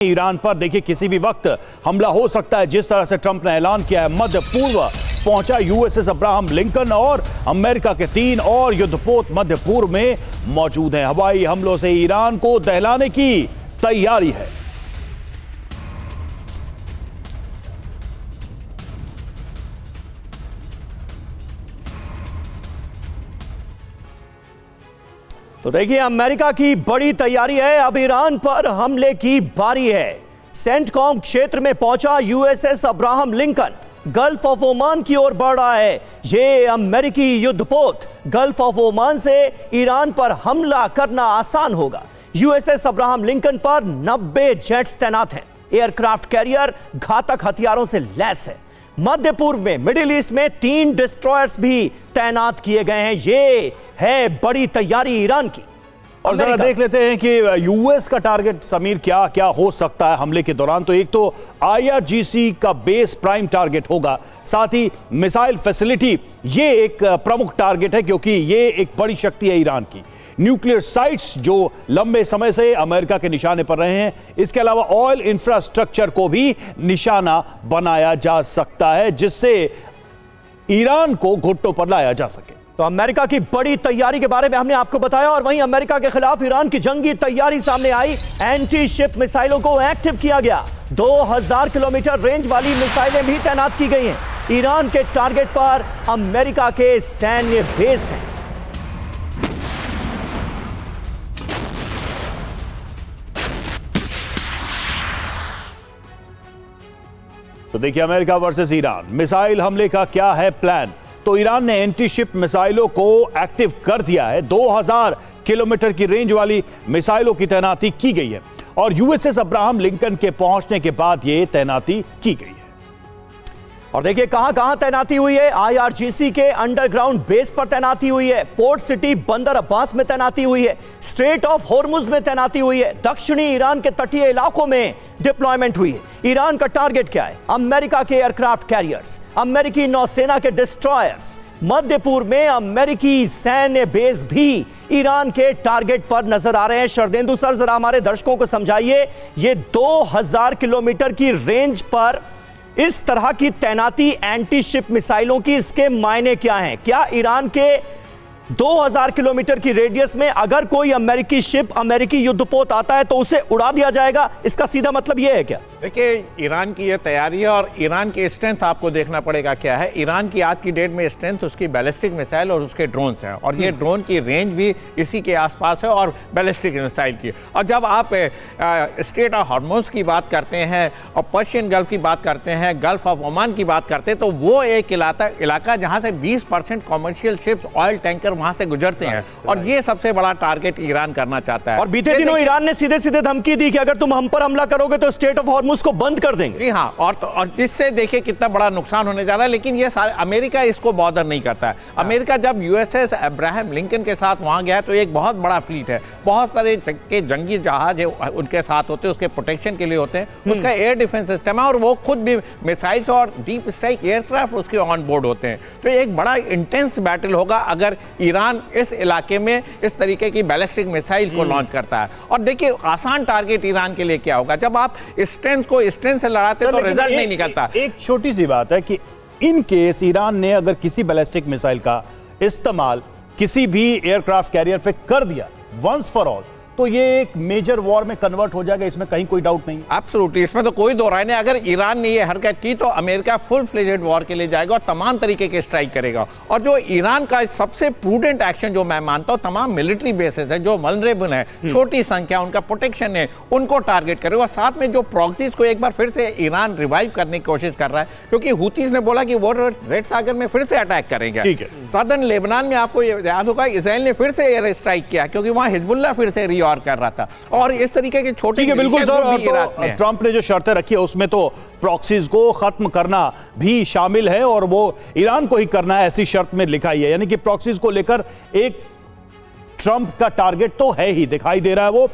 Iran पर देखिए किसी भी वक्त हमला हो सकता है। जिस तरह से ट्रंप ने ऐलान किया है, मध्य पूर्व पहुंचा यूएसएस अब्राहम लिंकन और अमेरिका के 3 और युद्धपोत मध्य पूर्व में मौजूद हैं। हवाई हमलों से ईरान को दहलाने की तैयारी है। तो देखिए, अमेरिका की बड़ी तैयारी है। अब ईरान पर हमले की बारी है। सेंटकॉम क्षेत्र में पहुंचा USS Abraham Lincoln gulf of Oman की ओर बढ़ रहा है। ये अमेरिकी युद्धपोत गल्फ ऑफ ओमान से ईरान पर हमला करना आसान होगा। यूएसएस अब्राहम लिंकन पर 90 जेट्स तैनात हैं। एयरक्राफ्ट कैरियर घातक हथियारों से लैस है। मध्य पूर्व में, मिडिल ईस्ट में 3 डिस्ट्रॉयर्स भी तैनात किए गए हैं। ये है बड़ी तैयारी ईरान की। और जरा देख लेते हैं कि यूएस का टारगेट समीर क्या क्या हो सकता है हमले के दौरान। तो एक तो आईआरजीसी का बेस प्राइम टारगेट होगा, साथ ही मिसाइल फैसिलिटी ये एक प्रमुख टारगेट है, क्योंकि ये एक बड़ी शक्ति है ईरान की। न्यूक्लियर साइट्स जो लंबे समय से अमेरिका के निशाने पर रहे हैं। इसके अलावा ऑयल इंफ्रास्ट्रक्चर को भी निशाना बनाया जा सकता है, जिससे ईरान को घुटनों पर लाया जा सके। तो अमेरिका की बड़ी तैयारी के बारे में हमने आपको बताया, और वहीं अमेरिका के खिलाफ ईरान की जंगी तैयारी सामने आई। एंटी शिप मिसाइलों को एक्टिव किया गया। 2000 किलोमीटर रेंज वाली मिसाइलें भी तैनात की गई हैं। ईरान के टारगेट पर अमेरिका के सैन्य बेस हैं। तो देखिए, अमेरिका वर्सेस ईरान, मिसाइल हमले का क्या है प्लान। तो ईरान ने एंटी शिप मिसाइलों को एक्टिव कर दिया है। 2000 किलोमीटर की रेंज वाली मिसाइलों की तैनाती की गई है, और यूएसएस अब्राहम लिंकन के पहुंचने के बाद यह तैनाती की गई है। और देखिए कहां कहां तैनाती हुई है। आईआरजीसी के अंडरग्राउंड बेस पर तैनाती हुई है। पोर्ट सिटी बंदर अब्बास में तैनाती हुई है। स्ट्रेट ऑफ हॉर्मुज में तैनाती हुई है। दक्षिणी ईरान के तटीय इलाकों में डिप्लॉयमेंट हुई है। ईरान का टारगेट क्या है? अमेरिका के एयरक्राफ्ट कैरियर्स, अमेरिकी नौसेना के डिस्ट्रॉयर्स। मध्य पूर्व में अमेरिकी सैन्य बेस भी ईरान के टारगेट पर नजर आ रहे हैं। शरदेंदु सर, जरा हमारे दर्शकों को समझाइए, ये 2000 किलोमीटर की रेंज पर इस तरह की तैनाती एंटी शिप मिसाइलों की, इसके मायने क्या हैं? क्या ईरान के 2000 किलोमीटर की रेडियस में अगर कोई अमेरिकी शिप, अमेरिकी युद्धपोत आता है तो उसे उड़ा दिया जाएगा? इसका सीधा मतलब यह है क्या? देखिए, ईरान की यह तैयारी है, और ईरान की स्ट्रेंथ आपको देखना पड़ेगा क्या है। ईरान की आज की डेट में स्ट्रेंथ उसकी बैलिस्टिक मिसाइल और उसके ड्रोन्स हैं, और ये ड्रोन की रेंज भी इसी के आसपास है, और बैलिस्टिक मिसाइल की। और जब आप स्ट्रेट ऑफ हॉर्मुज की बात करते हैं और पर्शियन गल्फ की बात करते हैं, गल्फ ऑफ ओमान की बात करते हैं, तो वो एक इलाका जहाँ से 20% कॉमर्शियल शिप्स, ऑयल टैंकर वहां से गुजरते हैं, और ये सबसे बड़ा टारगेट ईरान करना चाहता है। और बीते दिनों ईरान ने सीधे सीधे धमकी दी कि अगर तुम हम पर हमला करोगे तो स्ट्रेट ऑफ हॉर्मुज को बंद कर देंगे। जी हाँ, और जिससे देखिए कितना बड़ा नुकसान होने जा रहा है। लेकिन ये अमेरिका इसको बॉदर नहीं करता है। अमेरिका जब यूएसएस अब्राहम लिंकन के साथ वहां गया तो एक बहुत बड़ा फ्लीट है, बहुत सारे के जंगी जहाज उनके साथ होते हैं, उसके प्रोटेक्शन के लिए होते हैं। उसका एयर डिफेंस सिस्टम है, और वो खुद भी मिसाइल्स और डीप स्ट्राइक एयरक्राफ्ट उसके ऑन बोर्ड होते हैं। तो एक बड़ा इंटेंस बैटल होगा अगर ईरान इस इलाके में इस तरीके की बैलिस्टिक मिसाइल को लॉन्च करता है। और देखिए, आसान टारगेट ईरान के लिए क्या होगा, जब आप स्ट्रेंथ को स्ट्रेंथ से लड़ाते तो रिजल्ट नहीं निकलता। एक छोटी सी बात है कि इन केस ईरान ने अगर किसी बैलिस्टिक मिसाइल का इस्तेमाल किसी भी एयरक्राफ्ट कैरियर पे कर दिया वंस फॉर ऑल, तो ये एक मेजर वॉर में कन्वर्ट हो जाएगा, इसमें कहीं कोई डाउट नहीं। एब्सोल्युटली, इसमें तो कोई दो राय नहीं। अगर ईरान ने ये हरकत की तो अमेरिका फुल फ्लेजेड वॉर के लिए जाएगा और तमाम तरीके के स्ट्राइक करेगा। और जो ईरान का सबसे प्रूडेंट एक्शन जो मैं मानता हूं, तमाम मिलिट्री बेसेस है जो वल्नरेबल है, छोटी संख्या, उनका प्रोटेक्शन है, उनको टारगेट करेगा। और साथ में जो प्रॉक्सीज को एक बार फिर से ईरान रिवाइव करने की कोशिश कर रहा है, क्योंकि हुतीज ने बोला कि वो रेड सागर में फिर से अटैक करेंगे। ठीक है। सदर्न लेबनान में आपको याद होगा, इसराइल ने फिर से एयर स्ट्राइक किया, क्योंकि वहां हिजबुल्लाह फिर से रीऑर कर रहा था। और इस तरीके के छोटे, बिल्कुल सर। तो ट्रंप ने जो शर्तें रखी है उसमें तो प्रॉक्सीज को खत्म करना भी शामिल है, और वो ईरान को ही करना है, ऐसी शर्त में लिखा ही है। यानी कि प्रॉक्सीज को लेकर एक ट्रंप का टारगेट तो है ही, दिखाई दे रहा है वो।